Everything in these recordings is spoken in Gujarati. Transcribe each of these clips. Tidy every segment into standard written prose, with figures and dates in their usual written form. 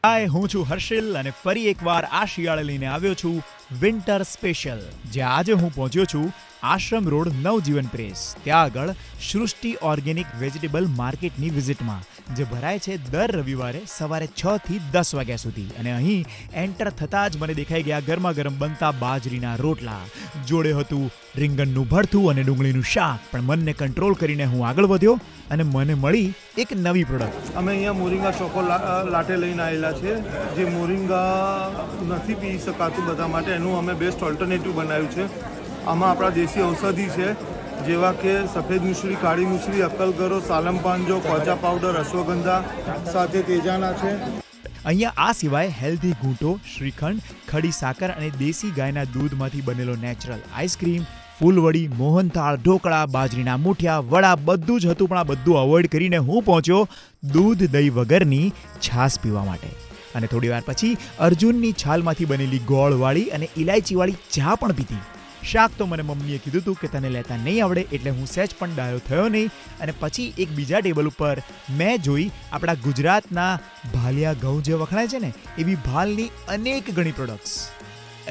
હાય, હું છું હર્ષિલ અને ફરી એકવાર આ શિયાળે લઈને આવ્યો છું વિન્ટર સ્પેશિયલ. જ્યાં આજે હું પહોંચ્યો છું આશ્રમ રોડ નવજીવન પ્રેસ. ત્યાં આગળ સૃષ્ટિ ઓર્ગેનિક વેજીટેબલ માર્કેટની વિઝિટમાં, જે ભરાય છે દર રવિવારે સવારે 6 થી 10 વાગ્યા સુધી. અને અહીં એન્ટર થતાં જ મને દેખાઈ ગયા ગરમા ગરમ બનતા બાજરીના રોટલા. જોડે હતું રીંગણનું ભરથું અને ડુંગળીનું શાક. પણ મનને કંટ્રોલ કરીને હું આગળ વધ્યો અને મને મળી એક નવી પ્રોડક્ટ. અમે અહીંયા મોરિંગા ચોકો લાટે લઈને આવેલા છે, જે મોરિંગા નથી પી શકાતું બધા માટે, એનું અમે બેસ્ટ ઓલ્ટરનેટિવ બનાવ્યું છે. આમાં આપણા દેશી ઔષધિ છે, જેવા કે સફેદ મુસળી, કાળી મુસળી, અક્કલગરો, સાલમ પાંજો, કોચા પાવડર, અશ્વગંધા સાથે તેજાના છે. અહીંયા આ સિવાય હેલ્ધી ઘૂંટો, શ્રીખંડ, ખડી સાકર અને દેશી ગાયના દૂધમાંથી બનેલો નેચરલ આઈસ્ક્રીમ, ફૂલવડી, મોહનથાળ, ઢોકળા, બાજરીના મૂઠિયા, વડા બધું જ હતું. પણ આ બધું અવોઇડ કરીને હું પહોંચ્યો દૂધ દહીં વગરની છાશ પીવા માટે. અને થોડી વાર પછી અર્જુનની છાલમાંથી બનેલી ગોળવાળી અને ઇલાયચીવાળી ચા પણ પીધી. શાક તો મને મમ્મીએ કીધું હતું કે તને લેતા નહીં આવડે, એટલે હું સહેજ પણ ડાયો થયો નહીં. અને પછી એક બીજા ટેબલ ઉપર મેં જોઈ આપણા ગુજરાતના ભાલિયા ઘઉં જે વખણાય છે ને, એવી ભાલની અનેક ઘણી પ્રોડક્ટ્સ.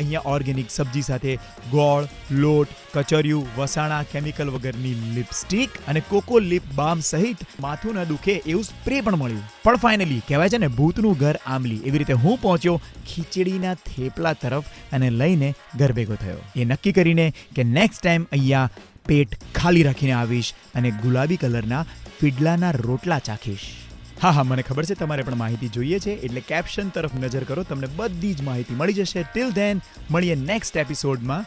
અહીંયા ઓર્ગેનિક સબ્જી સાથે ગોળ, લોટ, કચરિયું, વસાણા, કેમિકલ વગરની લિપસ્ટિક અને કોકો લિપ બામ સહિત માથું ન દુખે એવું સ્પ્રે પણ મળ્યું. પણ ફાઇનલી કહેવાય છે ને, ભૂતનું ઘર આંબલી, એવી રીતે હું પહોંચ્યો ખીચડીના થેપલા તરફ અને લઈને ઘર ભેગો થયો. એ નક્કી કરીને કે નેક્સ્ટ ટાઈમ અહીંયા પેટ ખાલી રાખીને આવીશ અને ગુલાબી કલરના ફીડલાના રોટલા ચાખીશ. હા, મને ખબર છે તમારે પણ માહિતી જોઈએ છે, એટલે કેપ્શન તરફ નજર કરો, તમને બધી જ માહિતી મળી જશે. ટિલ ધેન મળીએ નેક્સ્ટ એપિસોડમાં.